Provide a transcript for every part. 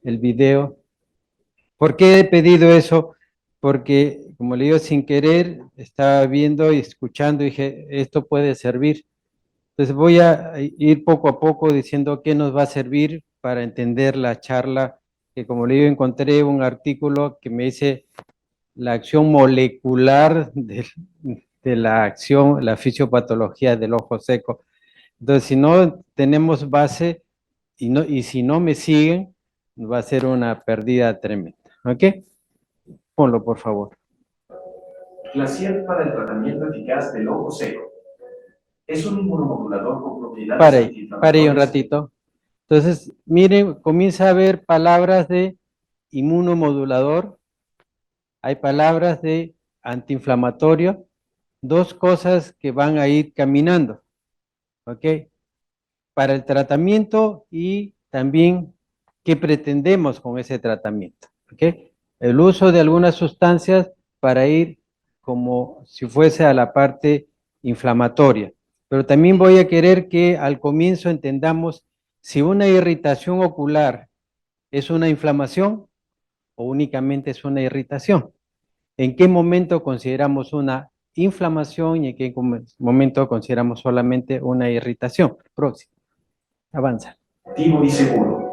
el video. ¿Por qué he pedido eso? Porque, como le digo, sin querer, estaba viendo y escuchando y dije, esto puede servir. Entonces voy a ir poco a poco diciendo qué nos va a servir para entender la charla, que como le digo, encontré un artículo que me dice la acción molecular de la acción, la fisiopatología del ojo seco. Entonces, si no tenemos base y si no me siguen, va a ser una pérdida tremenda. ¿Ok? Ponlo, por favor. Glacier para el tratamiento eficaz del ojo seco. Es un inmunomodulador con propiedades Pare ahí un antiinflamatorias. ratito. Entonces, miren, comienza a ver palabras de inmunomodulador, hay palabras de antiinflamatorio, dos cosas que van a ir caminando, ¿ok? Para el tratamiento y también qué pretendemos con ese tratamiento, ¿ok? El uso de algunas sustancias para ir como si fuese a la parte inflamatoria. Pero también voy a querer que al comienzo entendamos si una irritación ocular es una inflamación o únicamente es una irritación. ¿En qué momento consideramos una inflamación y en qué momento consideramos solamente una irritación? Próximo, avanza. Activo y seguro.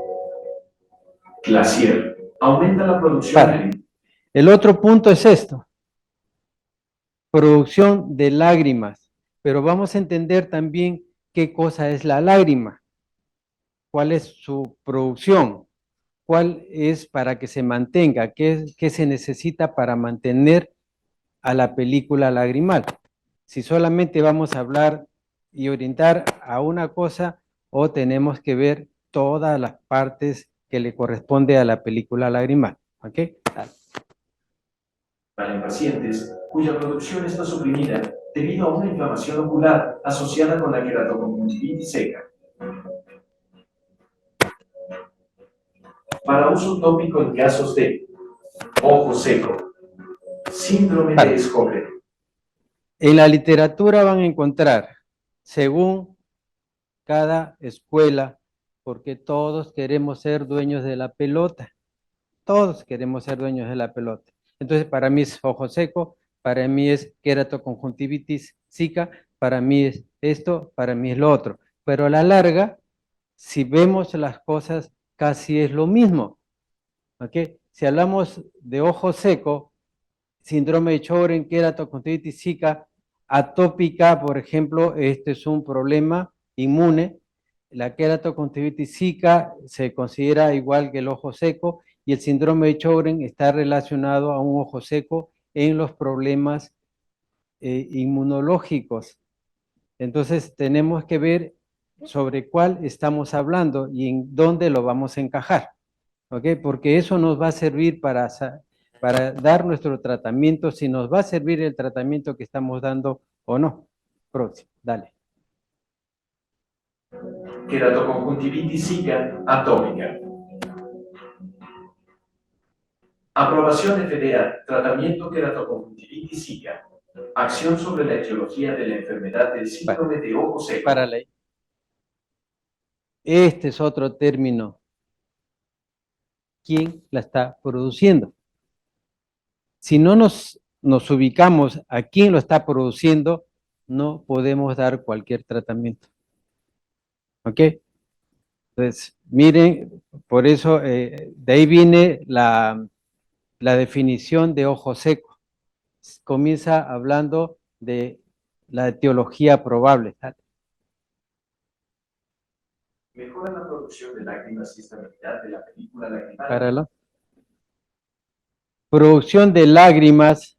Glacier aumenta la producción Para. El otro punto es esto, producción de lágrimas, pero vamos a entender también qué cosa es la lágrima, cuál es su producción, cuál es para que se mantenga, qué se necesita para mantener a la película lagrimal. Si solamente vamos a hablar y orientar a una cosa o tenemos que ver todas las partes que le corresponde a la película lagrimal. ¿Ok? en pacientes cuya producción está suprimida debido a una inflamación ocular asociada con la queratoconjuntivitis seca. Para uso tópico en casos de ojo seco, síndrome de Sjögren. En la literatura van a encontrar, según cada escuela, porque todos queremos ser dueños de la pelota. Todos queremos ser dueños de la pelota. Entonces, para mí es ojo seco, para mí es queratoconjuntivitis zika, para mí es esto, para mí es lo otro. Pero a la larga, si vemos las cosas, casi es lo mismo. ¿Ok? Si hablamos de ojo seco, síndrome de Sjögren, queratoconjuntivitis zika, atópica, por ejemplo, este es un problema inmune. La queratoconjuntivitis zika se considera igual que el ojo seco y el síndrome de Sjögren está relacionado a un ojo seco en los problemas inmunológicos. Entonces tenemos que ver sobre cuál estamos hablando y en dónde lo vamos a encajar. ¿Ok? Porque eso nos va a servir para dar nuestro tratamiento, si nos va a servir el tratamiento que estamos dando o no. Próximo, dale. Queratoconjuntivitis zika atópica. Aprobación FDA, tratamiento queratoconjuntivitis zika. Acción sobre la etiología de la enfermedad del síndrome de ojo seco. Párale. Este es otro término. ¿Quién la está produciendo? Si no nos ubicamos a quién lo está produciendo, no podemos dar cualquier tratamiento. ¿Ok? Entonces, miren, por eso de ahí viene la definición de ojo seco. Comienza hablando de la etiología probable. Mejora la producción de lágrimas y estabilidad de la película lagrimal. Páralo. Producción de lágrimas,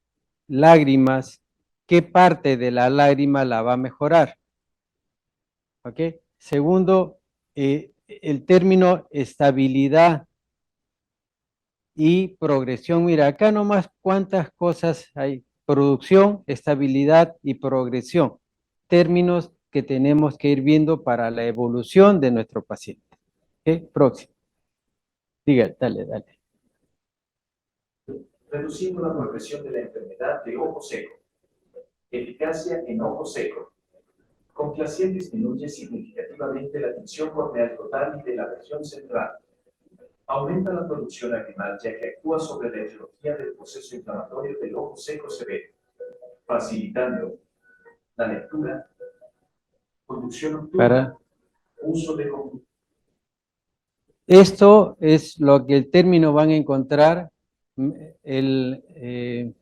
¿qué parte de la lágrima la va a mejorar? ¿Ok? Segundo, el término estabilidad y progresión. Mira, acá nomás cuántas cosas hay. Producción, estabilidad y progresión. Términos que tenemos que ir viendo para la evolución de nuestro paciente. ¿Ok? Próximo. Diga, dale, dale. Reduciendo la progresión de la enfermedad de ojo seco. Eficacia en ojo seco. Con Glacier disminuye significativamente la tensión corneal total y de la región central. Aumenta la producción lagrimal ya que actúa sobre la etiología del proceso inflamatorio del ojo seco severo, facilitando la lectura, conducción nocturna, uso de combustible. Esto es lo que el término van a encontrar, que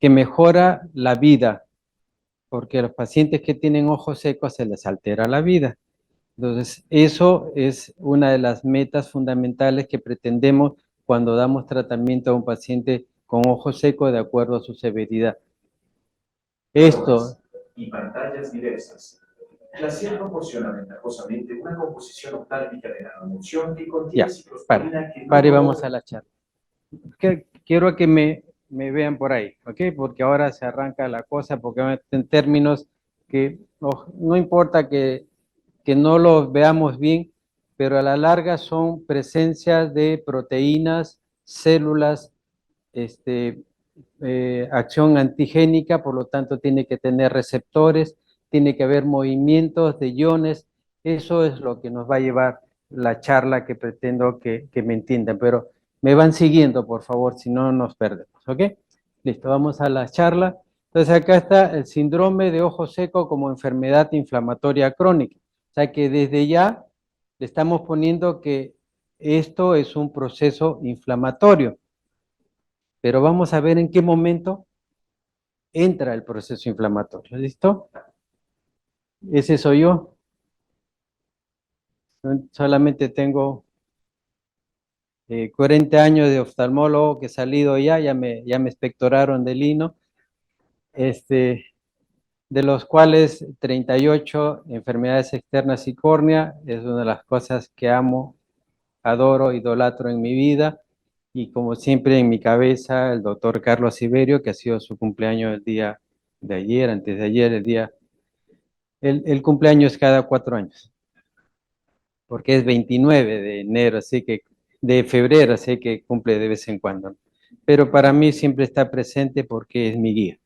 mejora la vida, porque a los pacientes que tienen ojos secos se les altera la vida. Entonces, eso es una de las metas fundamentales que pretendemos cuando damos tratamiento a un paciente con ojo seco de acuerdo a su severidad. Esto Y pantallas diversas. Glacial proporciona ventajosamente una composición oftálmica de nanoemulsión que contiene ciclosporina que no... Pare, vamos a la charla. Quiero que me vean por ahí, ¿ok? Porque ahora se arranca la cosa, porque en términos que no importa que no los veamos bien, pero a la larga son presencias de proteínas, células, acción antigénica, por lo tanto tiene que tener receptores, tiene que haber movimientos de iones. Eso es lo que nos va a llevar la charla que pretendo que me entiendan, pero me van siguiendo, por favor, si no nos perdemos, ¿ok? Listo, vamos a la charla. Entonces acá está el síndrome de ojo seco como enfermedad inflamatoria crónica. O sea que desde ya le estamos poniendo que esto es un proceso inflamatorio. Pero vamos a ver en qué momento entra el proceso inflamatorio. ¿Listo? Ese soy yo. Solamente tengo 40 años de oftalmólogo que he salido ya me expectoraron de lino, de los cuales 38 enfermedades externas y córnea, es una de las cosas que amo, adoro, idolatro en mi vida, y como siempre en mi cabeza el doctor Carlos Siberio, que ha sido su cumpleaños el día de ayer, antes de ayer, el cumpleaños cada 4 años, porque es 29 de enero, así que, de febrero, así que cumple de vez en cuando. Pero para mí siempre está presente porque es mi guía.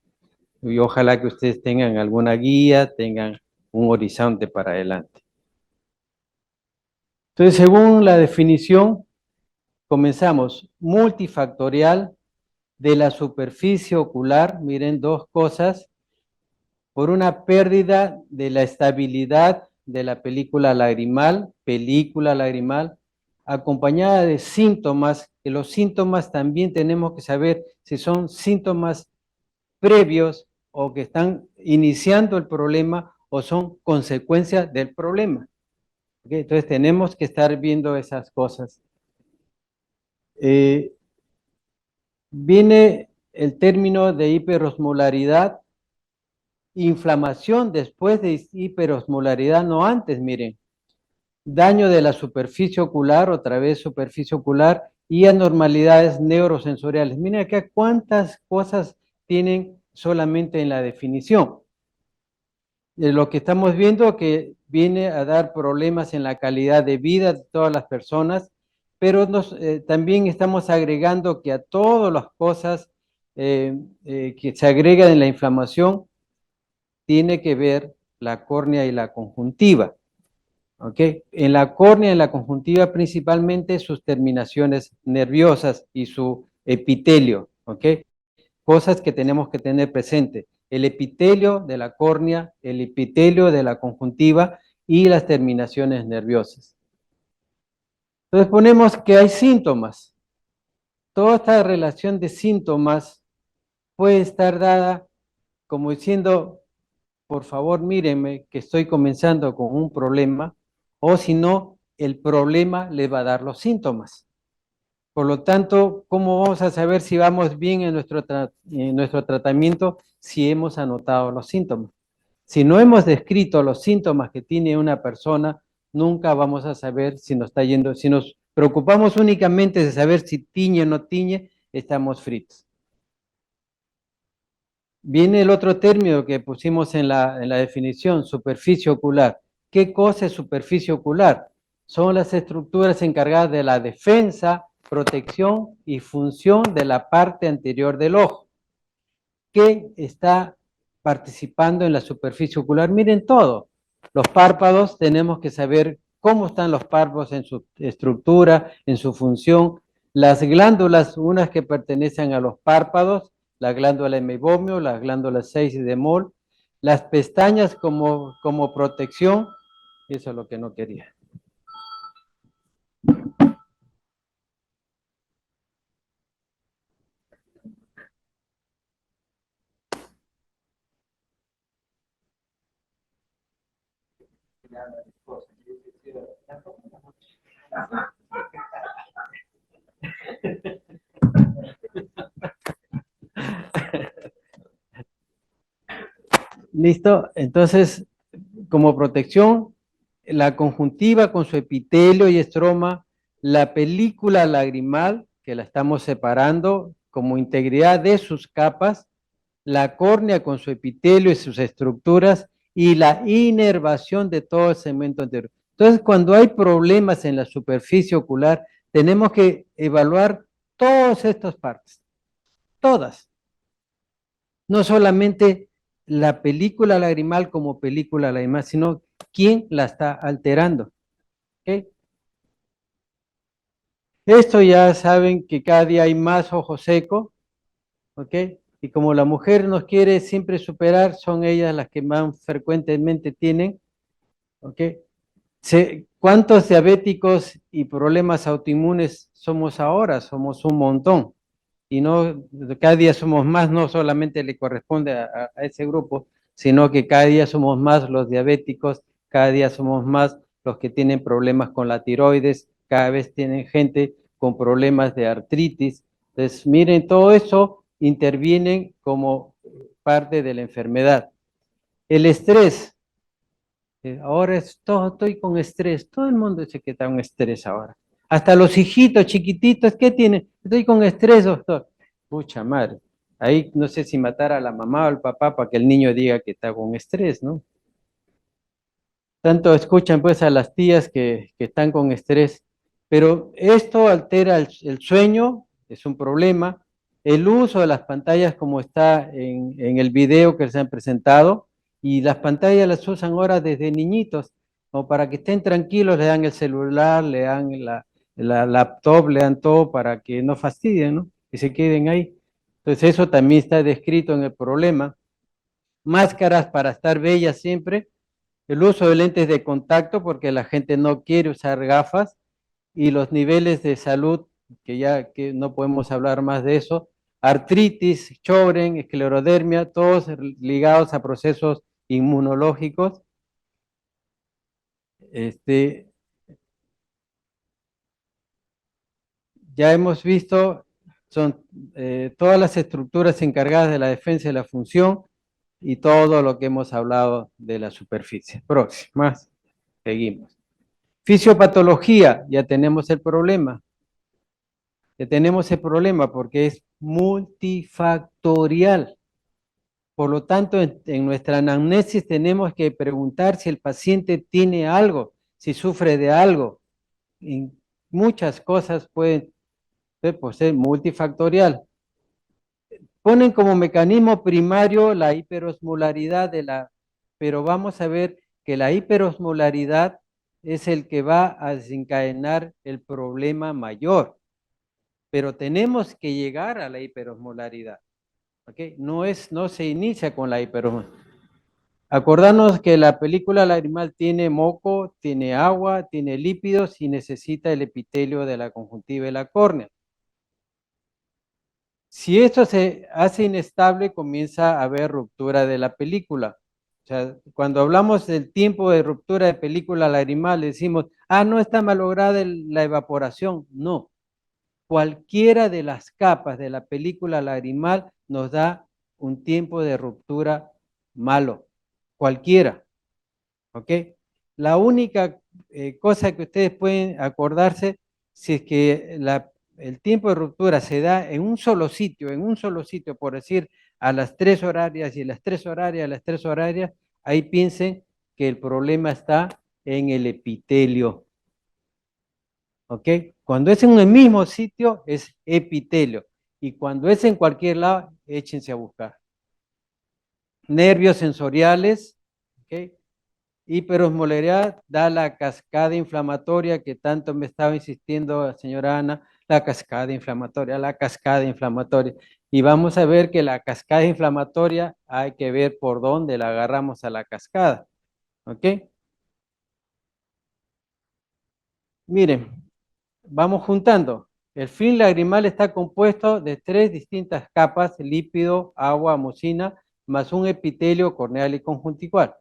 Y ojalá que ustedes tengan alguna guía, tengan un horizonte para adelante. Entonces, según la definición, comenzamos multifactorial de la superficie ocular, miren, dos cosas, por una pérdida de la estabilidad de la película lagrimal, acompañada de síntomas, que los síntomas también tenemos que saber si son síntomas previos o que están iniciando el problema o son consecuencias del problema. ¿Okay? Entonces tenemos que estar viendo esas cosas. Viene el término de hiperosmolaridad, inflamación después de hiperosmolaridad, no antes, miren. Daño de la superficie ocular, otra vez superficie ocular, y anormalidades neurosensoriales. Miren acá cuántas cosas tienen solamente en la definición. Lo que estamos viendo que viene a dar problemas en la calidad de vida de todas las personas, pero también estamos agregando que a todas las cosas que se agregan en la inflamación, tiene que ver la córnea y la conjuntiva. ¿Ok? En la córnea y en la conjuntiva principalmente sus terminaciones nerviosas y su epitelio. ¿Ok? Cosas que tenemos que tener presente. El epitelio de la córnea, el epitelio de la conjuntiva y las terminaciones nerviosas. Entonces ponemos que hay síntomas. Toda esta relación de síntomas puede estar dada como diciendo, por favor mírenme que estoy comenzando con un problema, o si no, el problema le va a dar los síntomas. Por lo tanto, ¿cómo vamos a saber si vamos bien en nuestro tratamiento si hemos anotado los síntomas? Si no hemos descrito los síntomas que tiene una persona, nunca vamos a saber si nos está yendo. Si nos preocupamos únicamente de saber si tiñe o no tiñe, estamos fritos. Viene el otro término que pusimos en la definición, superficie ocular. ¿Qué cosa es superficie ocular? Son las estructuras encargadas de la defensa, protección y función de la parte anterior del ojo. ¿Qué está participando en la superficie ocular? Miren todo. Los párpados tenemos que saber cómo están los párpados en su estructura, en su función, las glándulas, unas que pertenecen a los párpados, la glándula meiomio, las glándulas 6 y de Moll, las pestañas como protección, eso es lo que no quería. ¿Listo? Entonces, como protección, la conjuntiva con su epitelio y estroma, la película lagrimal, que la estamos separando como integridad de sus capas, la córnea con su epitelio y sus estructuras, y la inervación de todo el segmento anterior. Entonces, cuando hay problemas en la superficie ocular, tenemos que evaluar todas estas partes, todas. No solamente la película lagrimal como película lagrimal, sino quién la está alterando. ¿Okay? Esto ya saben que cada día hay más ojo seco, ¿ok? Y como la mujer nos quiere siempre superar, son ellas las que más frecuentemente tienen, ¿ok? ¿Cuántos diabéticos y problemas autoinmunes somos ahora? Somos un montón. Y no, cada día somos más, no solamente le corresponde a ese grupo, sino que cada día somos más los diabéticos, cada día somos más los que tienen problemas con la tiroides, cada vez tienen gente con problemas de artritis. Entonces, miren, todo eso intervienen como parte de la enfermedad. El estrés, ahora estoy con estrés, todo el mundo dice que está con estrés ahora. Hasta los hijitos chiquititos, ¿qué tienen? Estoy con estrés, doctor. Pucha madre, ahí no sé si matar a la mamá o al papá para que el niño diga que está con estrés, ¿no? Tanto escuchan pues a las tías que están con estrés, pero esto altera el sueño, es un problema. El uso de las pantallas como está en el video que se han presentado, y las pantallas las usan ahora desde niñitos, o para que estén tranquilos, le dan el celular, le dan la laptop, le dan todo para que no fastidien, ¿no? Que se queden ahí. Entonces eso también está descrito en el problema. Máscaras para estar bellas siempre, el uso de lentes de contacto porque la gente no quiere usar gafas, y los niveles de salud, que ya que no podemos hablar más de eso, artritis, Sjögren, esclerodermia, todos ligados a procesos inmunológicos. Ya hemos visto, son todas las estructuras encargadas de la defensa y la función, y todo lo que hemos hablado de la superficie. Próxima, seguimos. Fisiopatología, ya tenemos el problema. Ya tenemos el problema porque es multifactorial. Por lo tanto, en nuestra anamnesis tenemos que preguntar si el paciente tiene algo, si sufre de algo. Y muchas cosas pueden ser multifactorial. Ponen como mecanismo primario la hiperosmolaridad pero vamos a ver que la hiperosmolaridad es el que va a desencadenar el problema mayor, pero tenemos que llegar a la hiperosmolaridad, ¿ok? No se inicia con la hiperosmolaridad. Acordarnos que la película lagrimal tiene moco, tiene agua, tiene lípidos y necesita el epitelio de la conjuntiva y la córnea. Si esto se hace inestable, comienza a haber ruptura de la película. O sea, cuando hablamos del tiempo de ruptura de película lagrimal, decimos, no está malograda la evaporación. No. Cualquiera de las capas de la película lagrimal nos da un tiempo de ruptura malo. Cualquiera. ¿Ok? La única cosa que ustedes pueden acordarse, si es que el tiempo de ruptura se da en un solo sitio, por decir, a las 3 horarias y a las 3 horarias, ahí piensen que el problema está en el epitelio. ¿Ok? Cuando es en el mismo sitio, es epitelio. Y cuando es en cualquier lado, échense a buscar. Nervios sensoriales, ¿ok? hiperosmolaridad da la cascada inflamatoria que tanto me estaba insistiendo señora Ana, la cascada inflamatoria, la cascada inflamatoria. Y vamos a ver que la cascada inflamatoria hay que ver por dónde la agarramos a la cascada. ¿Ok? Miren, vamos juntando. El film lagrimal está compuesto de 3 distintas capas, lípido, agua, mucina, más un epitelio corneal y conjuntival,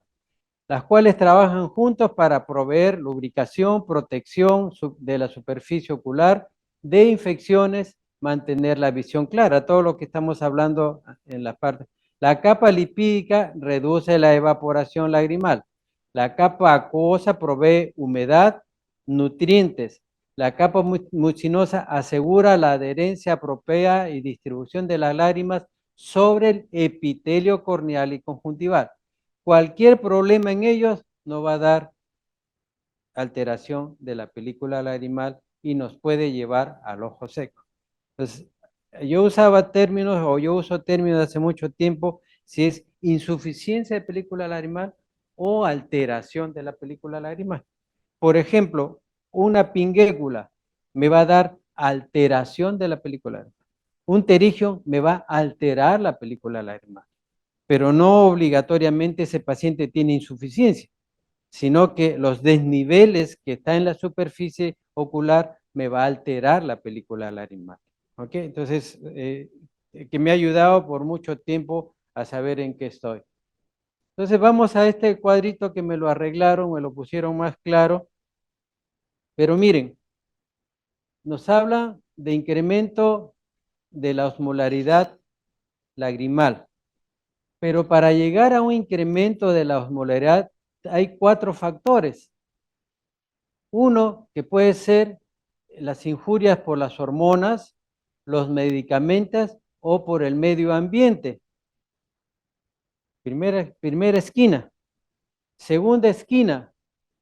las cuales trabajan juntos para proveer lubricación, protección de la superficie ocular, de infecciones, mantener la visión clara, todo lo que estamos hablando en la parte. La capa lipídica reduce la evaporación lagrimal. La capa acuosa provee humedad, nutrientes. La capa mucinosa asegura la adherencia apropiada y distribución de las lágrimas sobre el epitelio corneal y conjuntival. Cualquier problema en ellos nos va a dar alteración de la película lagrimal y nos puede llevar al ojo seco. Entonces, yo usaba términos, o yo uso términos hace mucho tiempo, si es insuficiencia de película lagrimal o alteración de la película lagrimal. Por ejemplo, una pinguécula me va a dar alteración de la película lagrimal. Un pterigio me va a alterar la película lagrimal, pero no obligatoriamente ese paciente tiene insuficiencia, sino que los desniveles que está en la superficie ocular me va a alterar la película lagrimal. ¿Ok? Entonces, que me ha ayudado por mucho tiempo a saber en qué estoy. Entonces, vamos a este cuadrito que me lo arreglaron, me lo pusieron más claro. Pero miren, nos habla de incremento de la osmolaridad lagrimal. Pero para llegar a un incremento de la osmolaridad hay 4 factores. Uno, que puede ser las injurias por las hormonas, los medicamentos o por el medio ambiente. Primera esquina. Segunda esquina,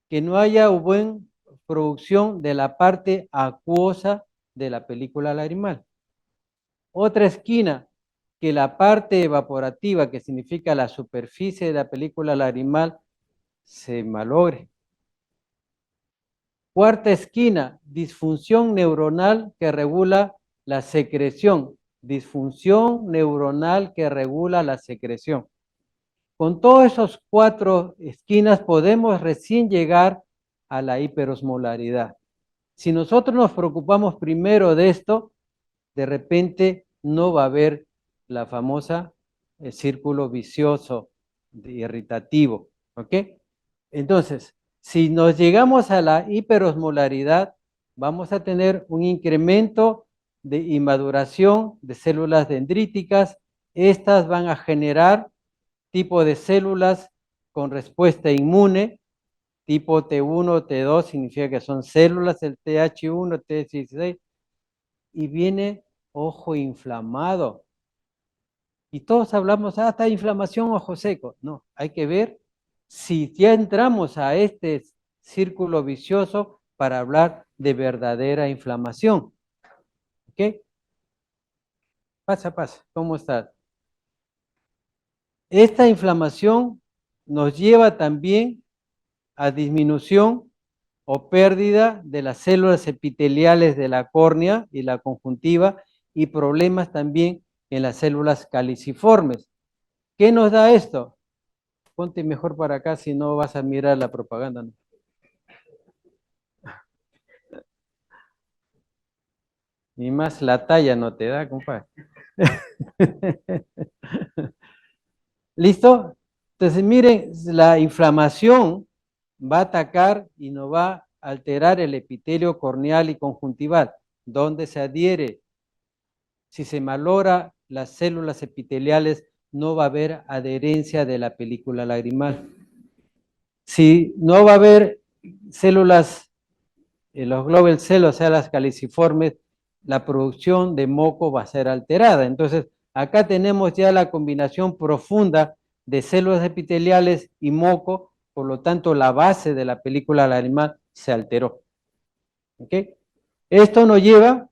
que no haya buena producción de la parte acuosa de la película lagrimal. Otra esquina, que la parte evaporativa, que significa la superficie de la película lagrimal, se malogre. Cuarta esquina, disfunción neuronal que regula la secreción. Disfunción neuronal que regula la secreción. Con todos esos 4 esquinas podemos recién llegar a la hiperosmolaridad. Si nosotros nos preocupamos primero de esto, de repente no va a haber la famosa círculo vicioso irritativo, ¿ok? Entonces, si nos llegamos a la hiperosmolaridad, vamos a tener un incremento de inmaduración de células dendríticas. Estas van a generar tipo de células con respuesta inmune, tipo T1, T2, significa que son células del TH1, T16, y viene ojo inflamado. Y todos hablamos, está inflamación, ojo seco. No, hay que ver si ya entramos a este círculo vicioso para hablar de verdadera inflamación. ¿Ok? Pasa, ¿cómo estás? Esta inflamación nos lleva también a disminución o pérdida de las células epiteliales de la córnea y la conjuntiva y problemas también en las células caliciformes. ¿Qué nos da esto? Ponte mejor para acá si no vas a mirar la propaganda, ¿no? Ni más la talla no te da, compadre. ¿Listo? Entonces, miren, la inflamación va a atacar y nos va a alterar el epitelio corneal y conjuntival, donde se adhiere. Si se malogra las células epiteliales, no va a haber adherencia de la película lagrimal. Si no va a haber células, los global cells, o sea, las caliciformes, la producción de moco va a ser alterada. Entonces, acá tenemos ya la combinación profunda de células epiteliales y moco, por lo tanto, la base de la película lagrimal se alteró. ¿Ok? Esto nos lleva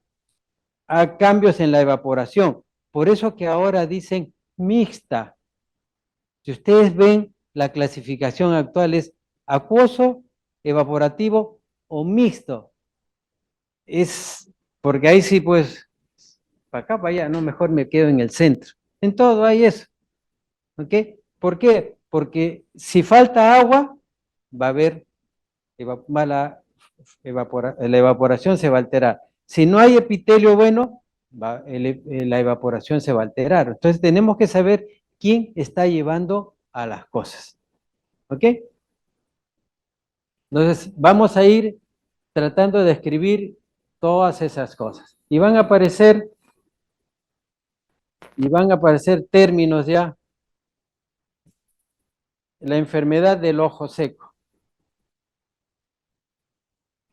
a cambios en la evaporación. Por eso que ahora dicen mixta. Si ustedes ven, la clasificación actual es acuoso, evaporativo o mixto. Es porque ahí sí, pues, para acá, para allá, no, mejor me quedo en el centro. En todo hay eso, ¿ok? ¿Por qué? Porque si falta agua, va a haber la evaporación se va a alterar. Si no hay epitelio bueno, la evaporación se va a alterar. Entonces tenemos que saber quién está llevando a las cosas. ¿Ok? Entonces vamos a ir tratando de escribir todas esas cosas. Y van a aparecer términos ya. La enfermedad del ojo seco.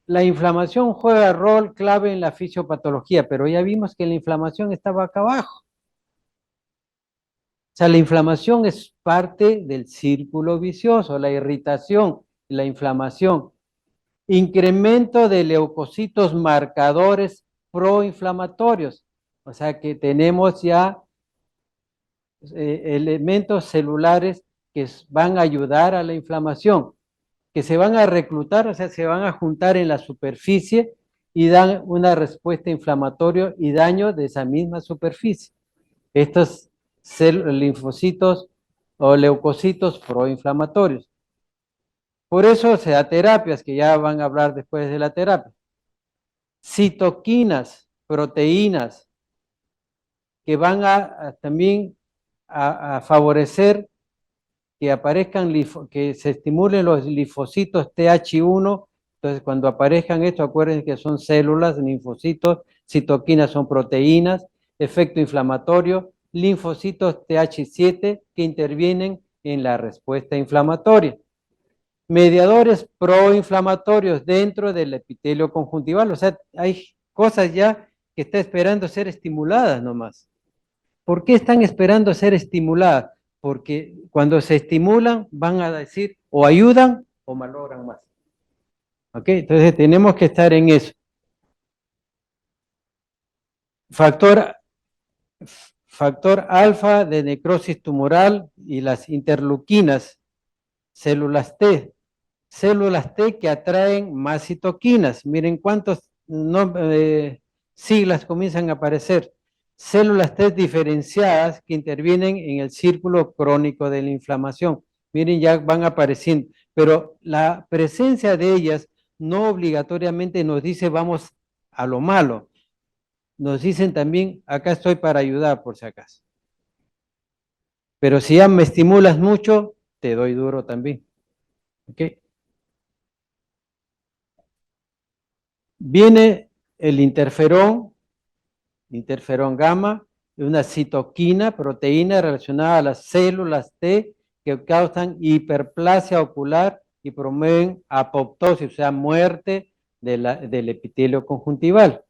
La inflamación juega rol clave en la fisiopatología, pero ya vimos que la inflamación estaba acá abajo. O sea, la inflamación es parte del círculo vicioso, la irritación, la inflamación. Incremento de leucocitos marcadores proinflamatorios. O sea que tenemos ya elementos celulares que van a ayudar a la inflamación, que se van a reclutar, o sea, se van a juntar en la superficie y dan una respuesta inflamatoria y daño de esa misma superficie. Estos linfocitos o leucocitos proinflamatorios. Por eso se da terapias, que ya van a hablar después de la terapia. Citoquinas, proteínas, que van también a favorecer que aparezcan, que se estimulen los linfocitos TH1. Entonces, cuando aparezcan esto, acuérdense que son células, linfocitos, citoquinas son proteínas, efecto inflamatorio, linfocitos TH7 que intervienen en la respuesta inflamatoria. Mediadores proinflamatorios dentro del epitelio conjuntival, o sea, hay cosas ya que están esperando ser estimuladas nomás. ¿Por qué están esperando ser estimuladas? Porque cuando se estimulan van a decir o ayudan o malogran más. ¿Ok? Entonces tenemos que estar en eso. Factor alfa de necrosis tumoral y las interleuquinas, células T. Células T que atraen más citoquinas. Miren cuántos siglas comienzan a aparecer. Células T diferenciadas que intervienen en el círculo crónico de la inflamación. Miren, ya van apareciendo. Pero la presencia de ellas no obligatoriamente nos dice vamos a lo malo. Nos dicen también, acá estoy para ayudar por si acaso. Pero si ya me estimulas mucho, te doy duro también. ¿Ok? Viene el interferón gamma, una citoquina, proteína relacionada a las células T que causan hiperplasia ocular y promueven apoptosis, o sea, muerte del epitelio conjuntival.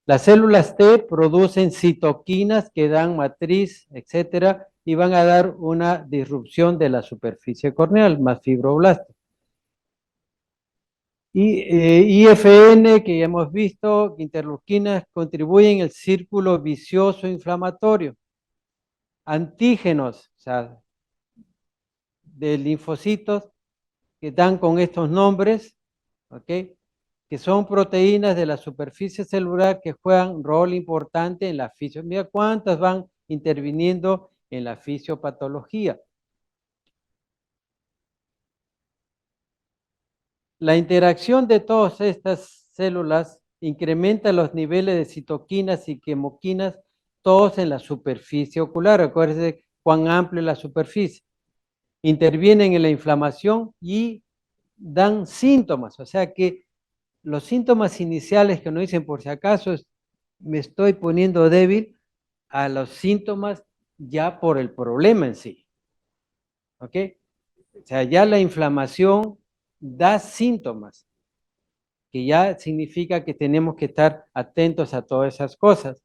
Las células T producen citoquinas que dan matriz, etcétera, y van a dar una disrupción de la superficie corneal, más fibroblastos. Y IFN, que ya hemos visto, interleuquinas contribuyen al círculo vicioso inflamatorio. Antígenos, o sea, de linfocitos que dan con estos nombres, ¿ok? Que son proteínas de la superficie celular que juegan un rol importante en la fisiopatología. Mira cuántas van interviniendo en la fisiopatología. La interacción de todas estas células incrementa los niveles de citoquinas y quimoquinas, todos en la superficie ocular. Acuérdense cuán amplia es la superficie. Intervienen en la inflamación y dan síntomas. O sea que los síntomas iniciales que nos dicen por si acaso me estoy poniendo débil, a los síntomas ya por el problema en sí. ¿Ok? O sea, ya la inflamación da síntomas, que ya significa que tenemos que estar atentos a todas esas cosas.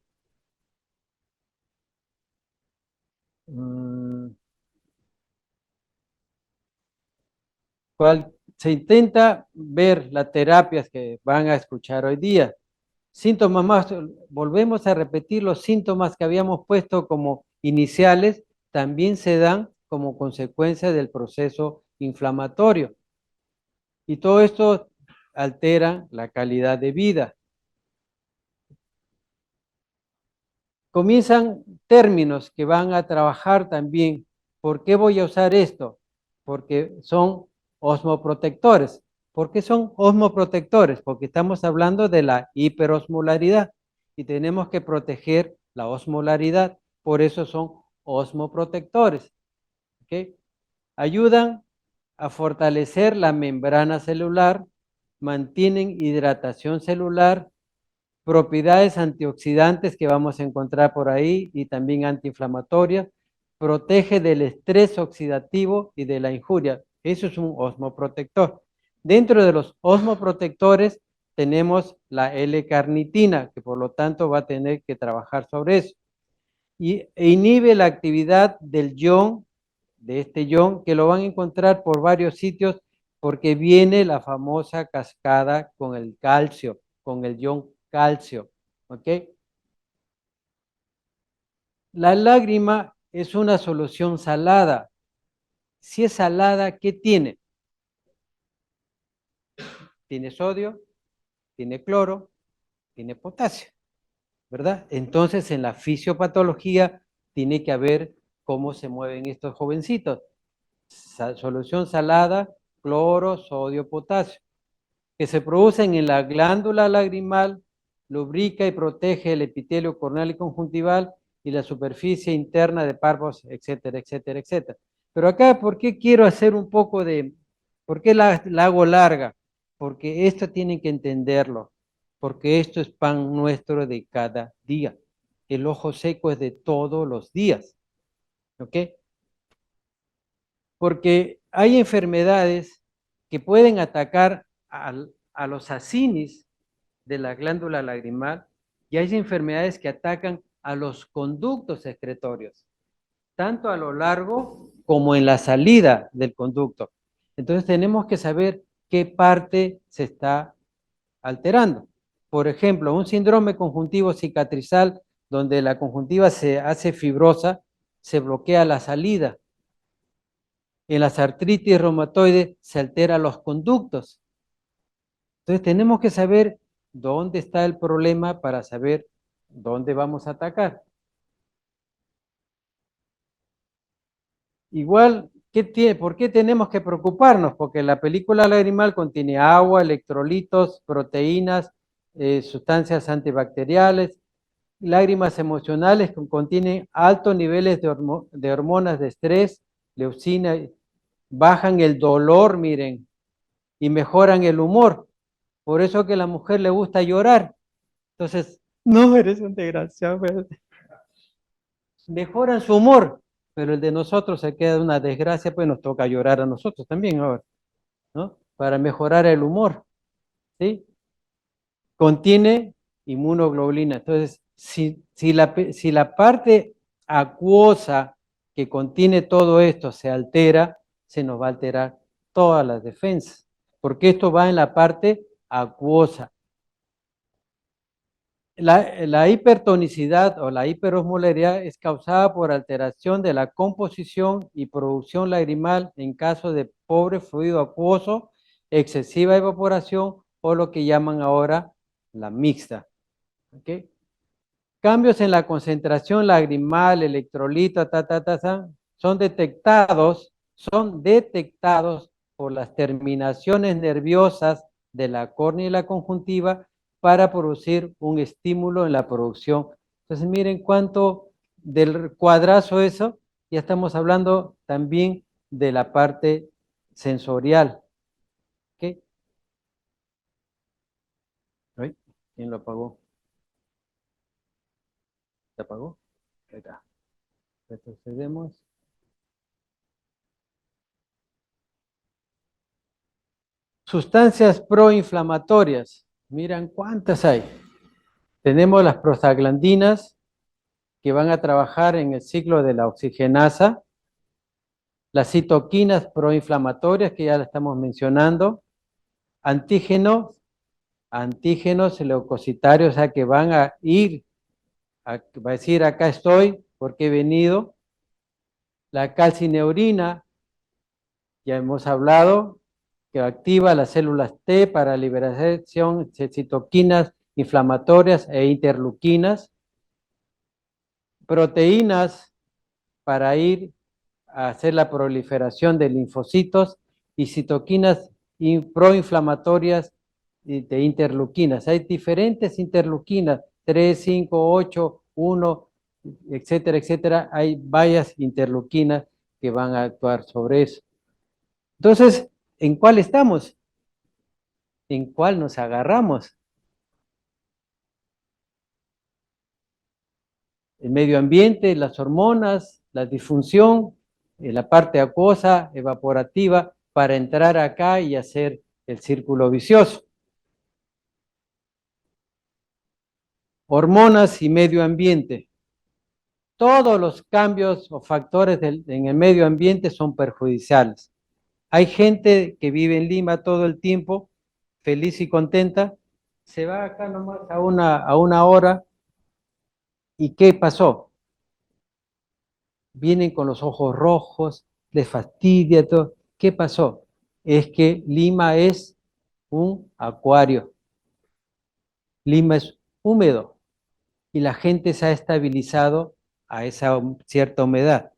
Se intenta ver las terapias que van a escuchar hoy día. Síntomas más, volvemos a repetir los síntomas que habíamos puesto como iniciales, también se dan como consecuencia del proceso inflamatorio. Y todo esto altera la calidad de vida. Comienzan términos que van a trabajar también. ¿Por qué voy a usar esto? Porque son osmoprotectores. ¿Por qué son osmoprotectores? Porque estamos hablando de la hiperosmolaridad y tenemos que proteger la osmolaridad. Por eso son osmoprotectores. ¿Okay? Ayudan a fortalecer la membrana celular, mantienen hidratación celular, propiedades antioxidantes que vamos a encontrar por ahí y también antiinflamatorias, protege del estrés oxidativo y de la injuria. Eso es un osmoprotector. Dentro de los osmoprotectores tenemos la L-carnitina, que por lo tanto va a tener que trabajar sobre eso. E inhibe la actividad del ion, de este ion, que lo van a encontrar por varios sitios, porque viene la famosa cascada con el calcio, con el ion calcio. ¿Ok? La lágrima es una solución salada. Si es salada, ¿qué tiene? Tiene sodio, tiene cloro, tiene potasio, ¿verdad? Entonces, en la fisiopatología tiene que haber cómo se mueven estos jovencitos. Solución salada, cloro, sodio, potasio, que se producen en la glándula lagrimal, lubrica y protege el epitelio corneal y conjuntival y la superficie interna de párpados, etcétera, etcétera, etcétera. Pero acá, ¿por qué quiero hacer un poco de, por qué la hago larga? Porque esto tienen que entenderlo, porque esto es pan nuestro de cada día. El ojo seco es de todos los días, ¿ok? Porque hay enfermedades que pueden atacar a los acinis de la glándula lagrimal y hay enfermedades que atacan a los conductos excretorios, tanto a lo largo como en la salida del conducto. Entonces tenemos que saber qué parte se está alterando. Por ejemplo, un síndrome conjuntivo cicatrizal donde la conjuntiva se hace fibrosa, se bloquea la salida. En las artritis reumatoides se alteran los conductos. Entonces tenemos que saber dónde está el problema para saber dónde vamos a atacar. Igual, ¿por qué tenemos que preocuparnos? Porque la película lagrimal contiene agua, electrolitos, proteínas, sustancias antibacteriales, lágrimas emocionales que contienen altos niveles de hormonas de estrés, leucina, bajan el dolor, miren, y mejoran el humor. Por eso que a la mujer le gusta llorar. Entonces, no, eres un desgraciado. Mejoran su humor, pero el de nosotros se queda una desgracia, pues nos toca llorar a nosotros también ahora, ¿no? Para mejorar el humor, ¿sí? Contiene inmunoglobulina. Entonces, si la parte acuosa que contiene todo esto se altera, se nos va a alterar todas las defensas, porque esto va en la parte acuosa. La hipertonicidad o la hiperosmolaridad es causada por alteración de la composición y producción lagrimal en caso de pobre fluido acuoso, excesiva evaporación o lo que llaman ahora la mixta. ¿Okay? Cambios en la concentración lagrimal, electrolito, son detectados por las terminaciones nerviosas de la córnea y la conjuntiva para producir un estímulo en la producción. Entonces, miren cuánto del cuadrazo eso, ya estamos hablando también de la parte sensorial. ¿Okay? Ay, ¿quién lo apagó? ¿Se apagó? Ahí está. Retrocedemos. Sustancias proinflamatorias. Miran cuántas hay. Tenemos las prostaglandinas que van a trabajar en el ciclo de la oxigenasa, las citoquinas proinflamatorias que ya la estamos mencionando, antígenos leucocitarios, o sea que van a ir, va a decir acá estoy porque he venido, la calcineurina, ya hemos hablado, que activa las células T para liberación de citoquinas inflamatorias e interleuquinas, proteínas para ir a hacer la proliferación de linfocitos y citoquinas proinflamatorias de interleuquinas. Hay diferentes interleuquinas, 3, 5, 8, 1, etcétera, etcétera. Hay varias interleuquinas que van a actuar sobre eso. Entonces, ¿en cuál estamos? ¿En cuál nos agarramos? El medio ambiente, las hormonas, la disfunción, la parte acuosa, evaporativa, para entrar acá y hacer el círculo vicioso. Hormonas y medio ambiente. Todos los cambios o factores en el medio ambiente son perjudiciales. Hay gente que vive en Lima todo el tiempo, feliz y contenta, se va acá nomás a una hora, ¿y qué pasó? Vienen con los ojos rojos, les fastidia todo. ¿Qué pasó? Es que Lima es un acuario. Lima es húmedo y la gente se ha estabilizado a esa cierta humedad.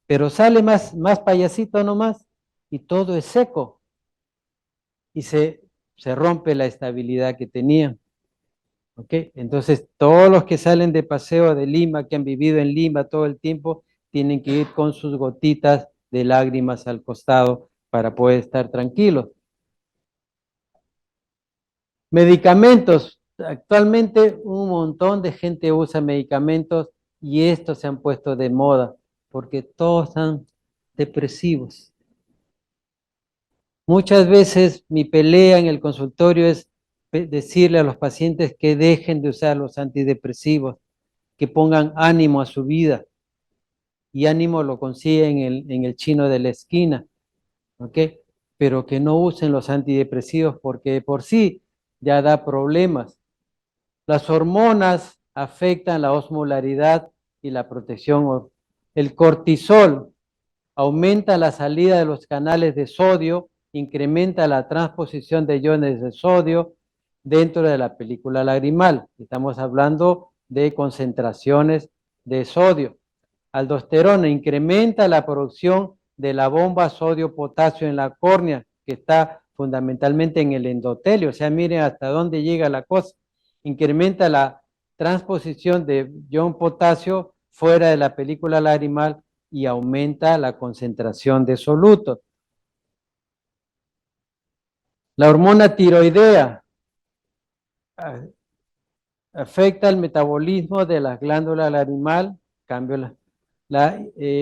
Pero sale más payasito nomás y todo es seco y se rompe la estabilidad que tenían. ¿Ok? Entonces, todos los que salen de paseo de Lima, que han vivido en Lima todo el tiempo, tienen que ir con sus gotitas de lágrimas al costado para poder estar tranquilos. Medicamentos. Actualmente un montón de gente usa medicamentos y estos se han puesto de moda porque todos están depresivos. Muchas veces mi pelea en el consultorio es decirle a los pacientes que dejen de usar los antidepresivos, que pongan ánimo a su vida. Y ánimo lo consiguen en el chino de la esquina, ¿ok? Pero que no usen los antidepresivos porque de por sí ya da problemas. Las hormonas afectan la osmolaridad y la protección. El cortisol aumenta la salida de los canales de sodio, incrementa la transposición de iones de sodio dentro de la película lagrimal. Estamos hablando de concentraciones de sodio. Aldosterona incrementa la producción de la bomba sodio-potasio en la córnea, que está fundamentalmente en el endotelio. O sea, miren hasta dónde llega la cosa. Incrementa la transposición de ion potasio fuera de la película lagrimal y aumenta la concentración de solutos. La hormona tiroidea afecta el metabolismo de las glándulas lagrimal,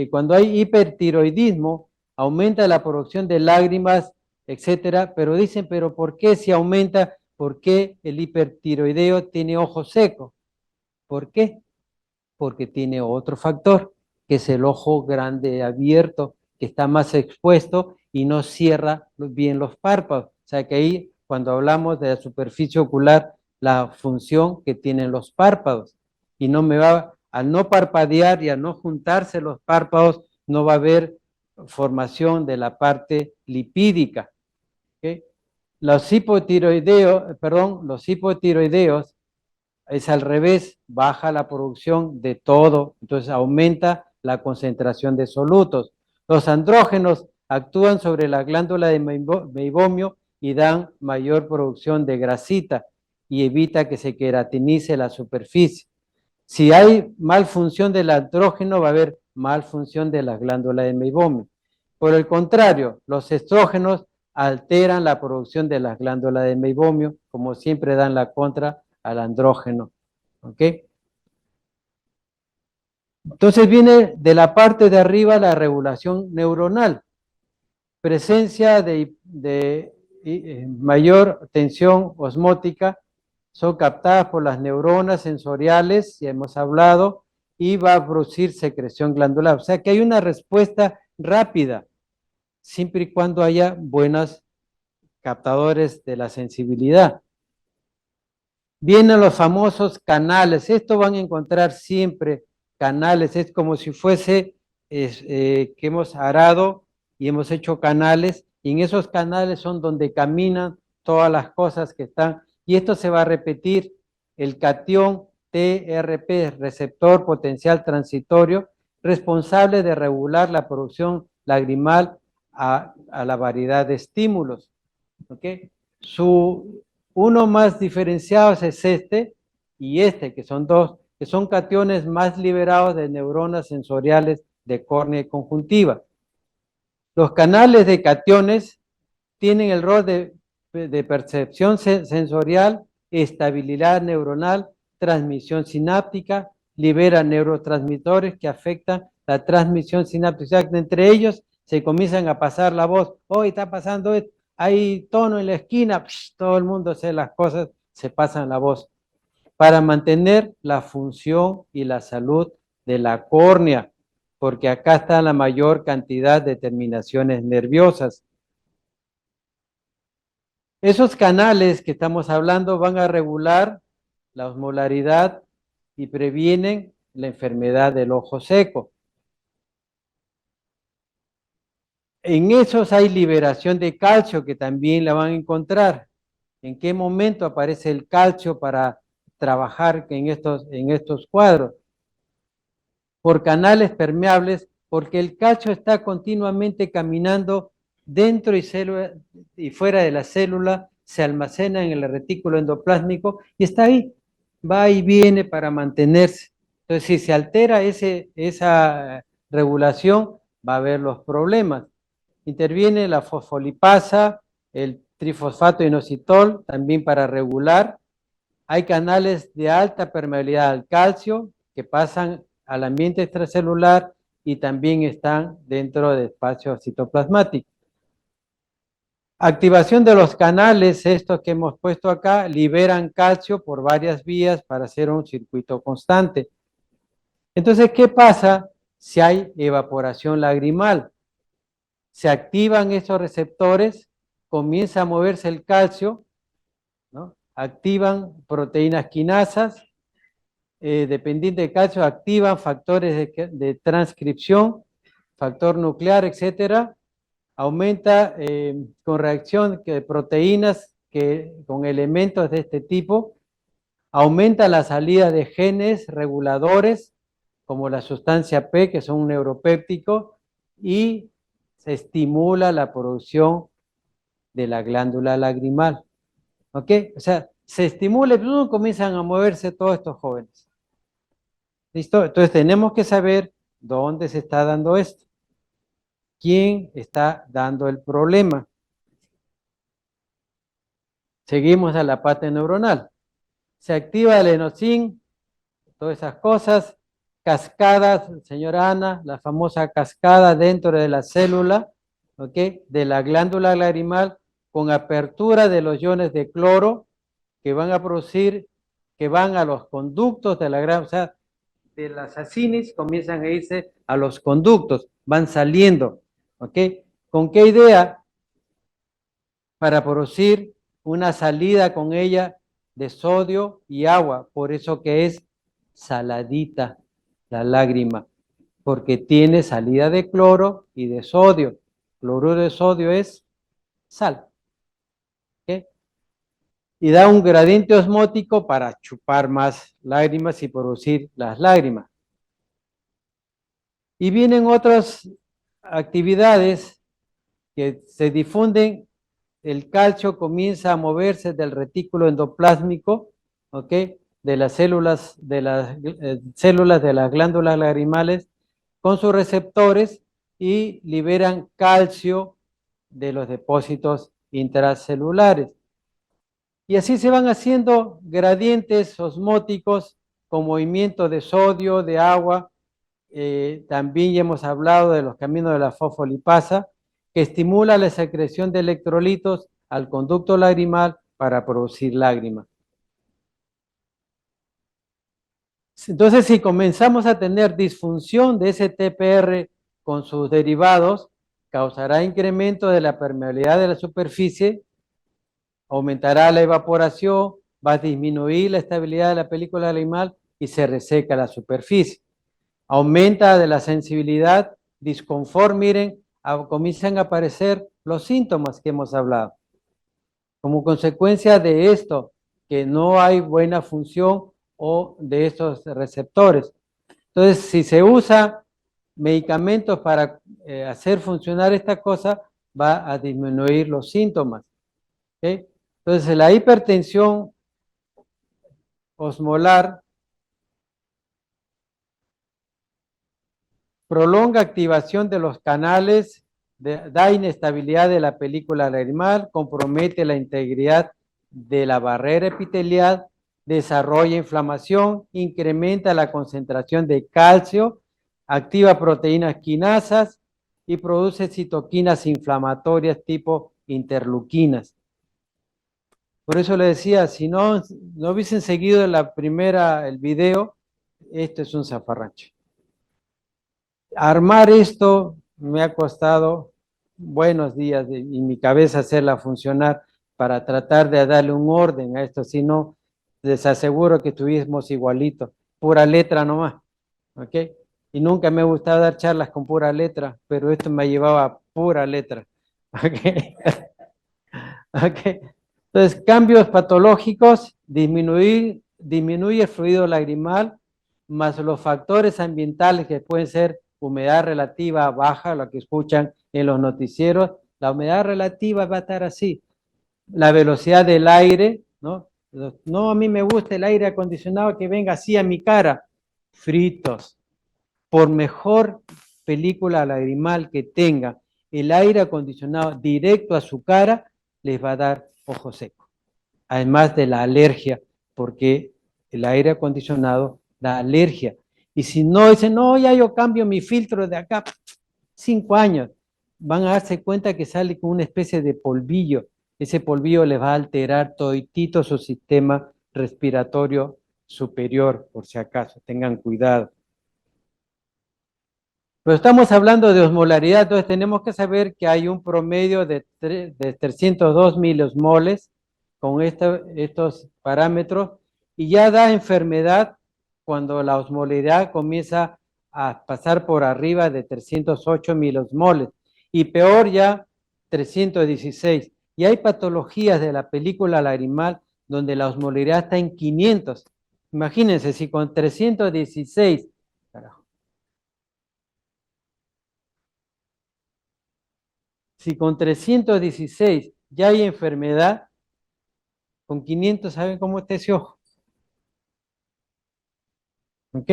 cuando hay hipertiroidismo, aumenta la producción de lágrimas, etcétera, pero dicen, pero ¿por qué si aumenta? ¿Por qué el hipertiroideo tiene ojo seco? ¿Por qué? Porque tiene otro factor, que es el ojo grande abierto, que está más expuesto y no cierra bien los párpados. O sea que ahí, cuando hablamos de la superficie ocular, la función que tienen los párpados. Y no me va, al no parpadear y al no juntarse los párpados, no va a haber formación de la parte lipídica. ¿Okay? Los hipotiroideos es al revés, baja la producción de todo, entonces aumenta la concentración de solutos. Los andrógenos actúan sobre la glándula de meibomio y dan mayor producción de grasita y evita que se queratinice la superficie. Si hay malfunción del andrógeno, va a haber malfunción de la glándula de meibomio. Por el contrario, los estrógenos alteran la producción de las glándulas de meibomio, como siempre dan la contra al andrógeno. ¿Ok? Entonces viene de la parte de arriba la regulación neuronal. Presencia de mayor tensión osmótica son captadas por las neuronas sensoriales, ya hemos hablado, y va a producir secreción glandular. O sea que hay una respuesta rápida, siempre y cuando haya buenos captadores de la sensibilidad. Vienen los famosos canales. Esto van a encontrar siempre canales. Es como si fuese que hemos arado y hemos hecho canales y en esos canales son donde caminan todas las cosas que están, y esto se va a repetir, el catión TRP, receptor potencial transitorio, responsable de regular la producción lagrimal a la variedad de estímulos. ¿Okay? Uno más diferenciado es este y este, que son dos, que son cationes más liberados de neuronas sensoriales de córnea y conjuntiva. Los canales de cationes tienen el rol de percepción sensorial, estabilidad neuronal, transmisión sináptica, liberan neurotransmisores que afectan la transmisión sináptica. O sea, entre ellos se comienzan a pasar la voz. Hoy está pasando esto, hay tono en la esquina, todo el mundo hace las cosas, se pasan la voz. Para mantener la función y la salud de la córnea, porque acá está la mayor cantidad de terminaciones nerviosas. Esos canales que estamos hablando van a regular la osmolaridad y previenen la enfermedad del ojo seco. En esos hay liberación de calcio que también la van a encontrar. ¿En qué momento aparece el calcio para trabajar en estos cuadros? Por canales permeables, porque el calcio está continuamente caminando dentro y fuera de la célula, se almacena en el retículo endoplásmico y está ahí, va y viene para mantenerse. Entonces, si se altera esa regulación, va a haber los problemas. Interviene la fosfolipasa, el trifosfato inositol, también para regular. Hay canales de alta permeabilidad al calcio que pasan al ambiente extracelular y también están dentro del espacio citoplasmático. Activación de los canales, estos que hemos puesto acá, liberan calcio por varias vías para hacer un circuito constante. Entonces, ¿qué pasa si hay evaporación lagrimal? Se activan esos receptores, comienza a moverse el calcio, ¿no? Activan proteínas quinasas, dependiente de calcio, activan factores de transcripción, factor nuclear, etcétera. Aumenta con reacción de proteínas con elementos de este tipo, aumenta la salida de genes reguladores, como la sustancia P, que son un neuropéptico, y se estimula la producción de la glándula lagrimal. ¿Ok? O sea, se estimula y comienzan a moverse todos estos jóvenes. ¿Listo? Entonces tenemos que saber dónde se está dando esto. ¿Quién está dando el problema? Seguimos a la parte neuronal. Se activa el enosín, todas esas cosas, cascadas, señora Ana, la famosa cascada dentro de la célula, ¿ok? De la glándula lagrimal, con apertura de los iones de cloro que van a producir, que van a los conductos de la glándula, o sea, de las acinis comienzan a irse a los conductos, van saliendo, ¿ok? ¿Con qué idea? Para producir una salida con ella de sodio y agua, por eso que es saladita la lágrima, porque tiene salida de cloro y de sodio. Cloruro de sodio es sal. ¿Okay? Y da un gradiente osmótico para chupar más lágrimas y producir las lágrimas. Y vienen otras actividades que se difunden. El calcio comienza a moverse del retículo endoplásmico, ¿ok? De las células de las glándulas lagrimales con sus receptores y liberan calcio de los depósitos intracelulares. Y así se van haciendo gradientes osmóticos con movimiento de sodio, de agua. También ya hemos hablado de los caminos de la fosfolipasa, que estimula la secreción de electrolitos al conducto lagrimal para producir lágrimas. Entonces, si comenzamos a tener disfunción de ese TPR con sus derivados, causará incremento de la permeabilidad de la superficie, aumentará la evaporación, va a disminuir la estabilidad de la película lagrimal y se reseca la superficie. Aumenta de la sensibilidad, disconfort, miren, comienzan a aparecer los síntomas que hemos hablado. Como consecuencia de esto, que no hay buena función o de estos receptores. Entonces, si se usa medicamentos para hacer funcionar esta cosa, va a disminuir los síntomas. ¿Okay? Entonces, la hipertensión osmolar prolonga activación de los canales, da inestabilidad de la película lagrimal, compromete la integridad de la barrera epitelial, desarrolla inflamación, incrementa la concentración de calcio, activa proteínas quinasas y produce citoquinas inflamatorias tipo interleuquinas. Por eso le decía, si no hubiesen seguido el video, esto es un zafarrancho. Armar esto me ha costado buenos días y mi cabeza hacerla funcionar para tratar de darle un orden a esto, si no, les aseguro que estuviésemos igualitos, pura letra nomás, ¿ok? Y nunca me ha gustado dar charlas con pura letra, pero esto me llevaba a pura letra, ¿ok? ¿Ok? Entonces, cambios patológicos, disminuye el fluido lagrimal, más los factores ambientales que pueden ser humedad relativa baja, lo que escuchan en los noticieros, la humedad relativa va a estar así. La velocidad del aire, ¿no? No, a mí me gusta el aire acondicionado que venga así a mi cara. Fritos. Por mejor película lagrimal que tenga, el aire acondicionado directo a su cara les va a dar ojo seco. Además de la alergia, porque el aire acondicionado da alergia. Y si no dicen, no, ya yo cambio mi filtro de acá, 5 años, van a darse cuenta que sale con una especie de polvillo. Ese polvillo les va a alterar toditito su sistema respiratorio superior, por si acaso, tengan cuidado. Pero estamos hablando de osmolaridad, entonces tenemos que saber que hay un promedio de 302 miliosmoles con estos parámetros y ya da enfermedad cuando la osmolaridad comienza a pasar por arriba de 308 miliosmoles y peor ya 316. Y hay patologías de la película lagrimal donde la osmolaridad está en 500. Imagínense si con 316, carajo, si con 316 ya hay enfermedad, con 500 ¿saben cómo está ese ojo? ¿Ok?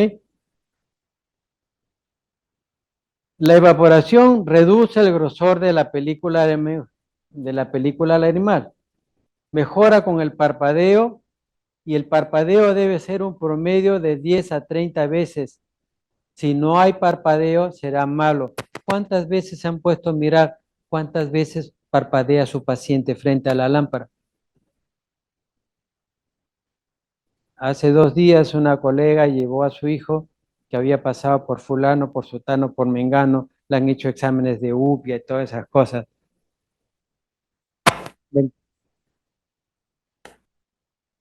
La evaporación reduce el grosor de la película lagrimal. Mejora con el parpadeo y el parpadeo debe ser un promedio de 10 a 30 veces. Si no hay parpadeo, será malo. ¿Cuántas veces se han puesto a mirar cuántas veces parpadea su paciente frente a la lámpara? Hace 2 días una colega llevó a su hijo que había pasado por fulano, por sutano, por mengano, le han hecho exámenes de UPIA y todas esas cosas.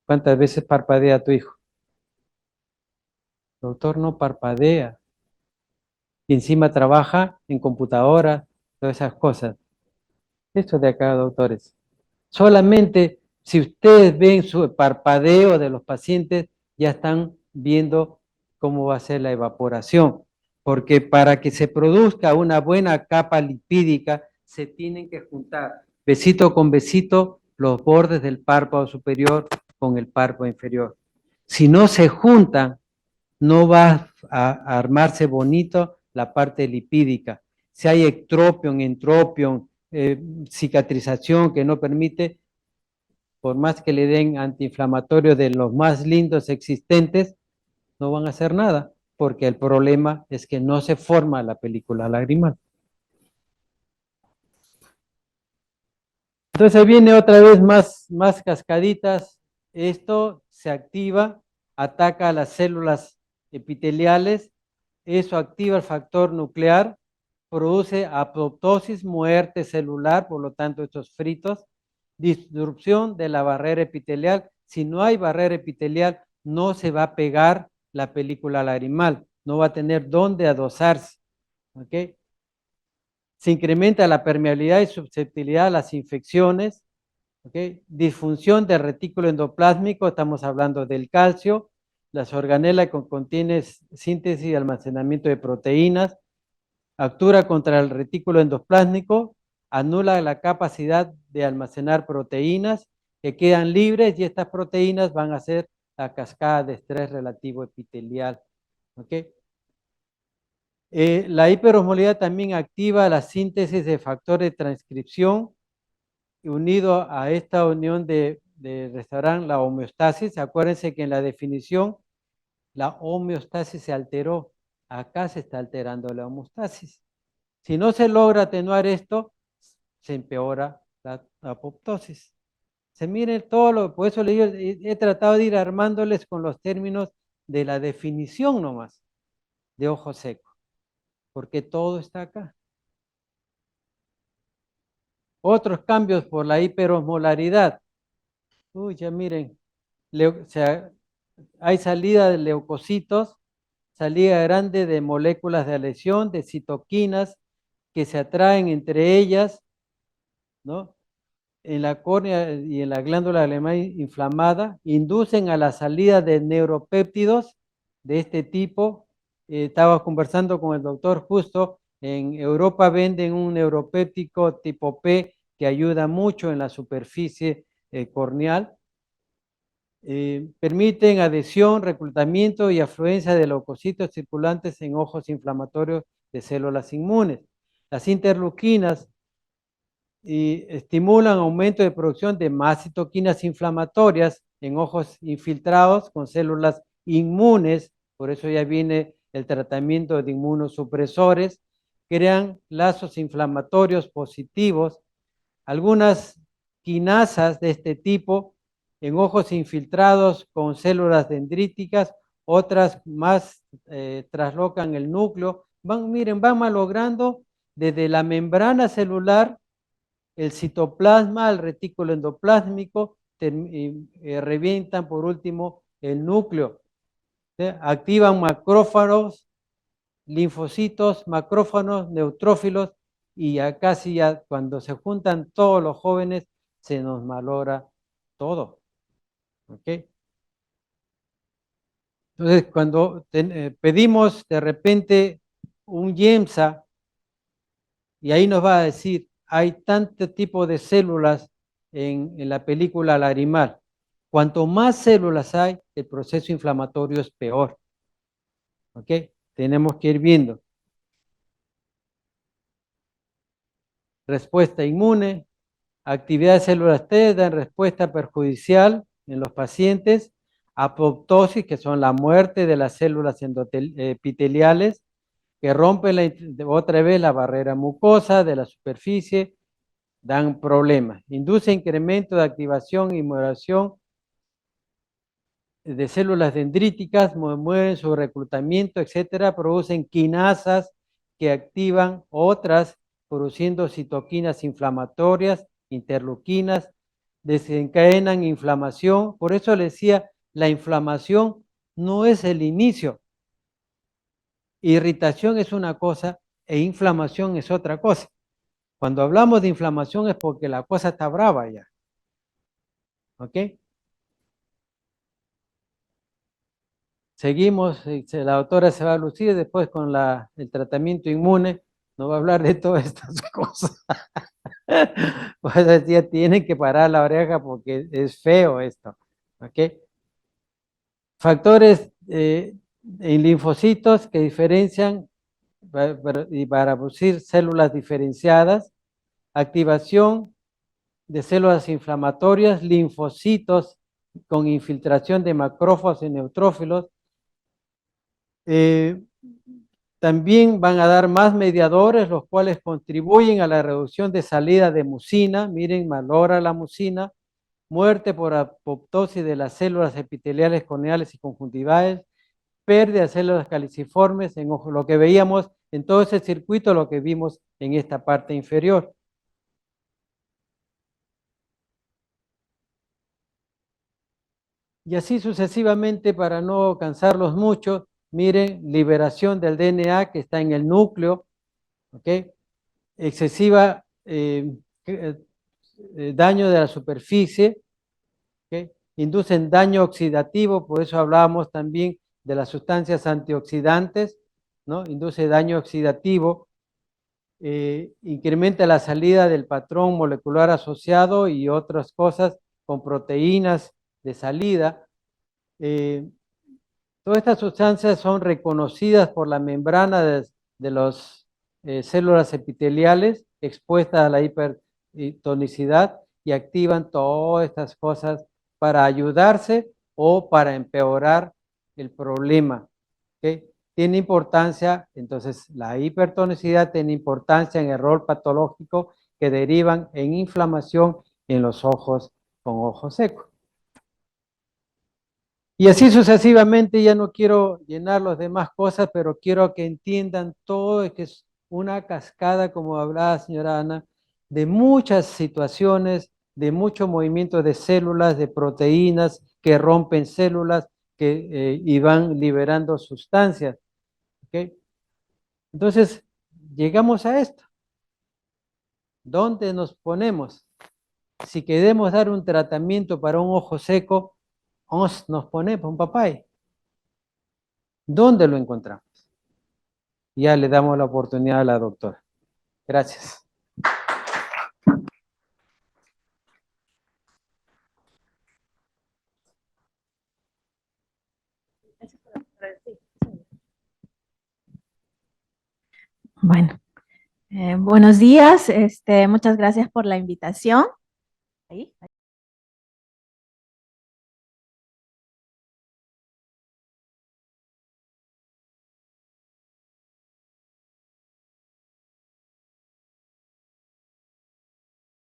¿Cuántas veces parpadea tu hijo? Doctor, no parpadea. Y encima trabaja en computadora, todas esas cosas. Esto de acá, doctores. Solamente si ustedes ven su parpadeo de los pacientes, ya están viendo cómo va a ser la evaporación. Porque para que se produzca una buena capa lipídica, se tienen que juntar besito con besito los bordes del párpado superior con el párpado inferior. Si no se juntan, no va a armarse bonito la parte lipídica. Si hay ectropión, entropión, cicatrización que no permite, por más que le den antiinflamatorios de los más lindos existentes, no van a hacer nada, porque el problema es que no se forma la película lagrimal. Entonces viene otra vez más cascaditas. Esto se activa, ataca a las células epiteliales, eso activa el factor nuclear, produce apoptosis, muerte celular, por lo tanto estos fritos, disrupción de la barrera epitelial. Si no hay barrera epitelial, no se va a pegar la película lagrimal, no va a tener dónde adosarse, ¿ok? Se incrementa la permeabilidad y susceptibilidad a las infecciones, ¿okay? Disfunción del retículo endoplásmico, estamos hablando del calcio, las organelas que contienen síntesis y almacenamiento de proteínas, actúa contra el retículo endoplásmico, anula la capacidad de almacenar proteínas que quedan libres y estas proteínas van a ser la cascada de estrés relativo epitelial. ¿Okay? La hiperosmolalidad también activa la síntesis de factores de transcripción unido a esta unión de restaurar la homeostasis. Acuérdense que en la definición la homeostasis se alteró. Acá se está alterando la homeostasis. Si no se logra atenuar esto, se empeora la apoptosis. Se miren todo lo, por eso he tratado de ir armándoles con los términos de la definición nomás de ojo seco, porque todo está acá. Otros cambios por la hiperosmolaridad. Uy, ya miren, hay salida de leucocitos, salida grande de moléculas de lesión, de citoquinas que se atraen entre ellas, ¿no? En la córnea y en la glándula alemana inflamada, inducen a la salida de neuropéptidos de este tipo. Estaba conversando con el doctor justo, en Europa venden un neuropéptico tipo P que ayuda mucho en la superficie corneal. Permiten adhesión, reclutamiento y afluencia de leucocitos circulantes en ojos inflamatorios de células inmunes. Las interleuquinas y estimulan aumento de producción de más citoquinas inflamatorias en ojos infiltrados con células inmunes, por eso ya viene el tratamiento de inmunosupresores, crean lazos inflamatorios positivos. Algunas quinasas de este tipo en ojos infiltrados con células dendríticas, otras más traslocan el núcleo, miren, van malogrando desde la membrana celular el citoplasma, el retículo endoplásmico, revientan por último el núcleo. ¿Sí? Activan macrófagos, linfocitos, macrófagos, neutrófilos, y ya casi ya cuando se juntan todos los jóvenes, se nos malogra todo. ¿Ok? Entonces, cuando pedimos de repente un YEMSA, y ahí nos va a decir, hay tanto tipo de células en la película lagrimal. Cuanto más células hay, el proceso inflamatorio es peor. ¿Ok? Tenemos que ir viendo. Respuesta inmune, actividad de células T dan respuesta perjudicial en los pacientes, apoptosis, que son la muerte de las células epiteliales, que rompen otra vez la barrera mucosa de la superficie, dan problemas. Induce incremento de activación y modulación de células dendríticas, mueven su reclutamiento, etcétera, producen quinasas que activan otras, produciendo citoquinas inflamatorias, interleuquinas, desencadenan inflamación. Por eso le decía, la inflamación no es el inicio. Irritación es una cosa e inflamación es otra cosa. Cuando hablamos de inflamación es porque la cosa está brava ya. ¿Ok? Seguimos, la doctora se va a lucir después con el tratamiento inmune, no va a hablar de todas estas cosas. Pues decía, tienen que parar la oreja porque es feo esto. ¿Ok? Factores en linfocitos que diferencian y para producir células diferenciadas, activación de células inflamatorias, linfocitos con infiltración de macrófagos y neutrófilos. También van a dar más mediadores, los cuales contribuyen a la reducción de salida de mucina. Miren, malogra la mucina, muerte por apoptosis de las células epiteliales corneales y conjuntivales, pérdida de células caliciformes, en ojo, lo que veíamos en todo ese circuito, lo que vimos en esta parte inferior. Y así sucesivamente, para no cansarlos mucho, miren, liberación del DNA que está en el núcleo, ¿ok? excesiva daño de la superficie, ¿okay? Inducen daño oxidativo, por eso hablábamos también de las sustancias antioxidantes, ¿no? Induce daño oxidativo, incrementa la salida del patrón molecular asociado y otras cosas con proteínas de salida. Todas estas sustancias son reconocidas por la membrana de las células epiteliales expuestas a la hipertonicidad y activan todas estas cosas para ayudarse o para empeorar el problema. ¿Okay? Tiene importancia, entonces la hipertonicidad tiene importancia en el rol patológico que derivan en inflamación en los ojos con ojo seco. Y así sucesivamente, ya no quiero llenar las demás cosas, pero quiero que entiendan todo, que es una cascada, como hablaba la señora Ana, de muchas situaciones, de muchos movimientos de células, de proteínas que rompen células y van liberando sustancias. ¿Okay? Entonces, llegamos a esto. ¿Dónde nos ponemos? Si queremos dar un tratamiento para un ojo seco, nos ponemos un papay. ¿Dónde lo encontramos? Ya le damos la oportunidad a la doctora. Gracias. Bueno, buenos días. Muchas gracias por la invitación. Ahí.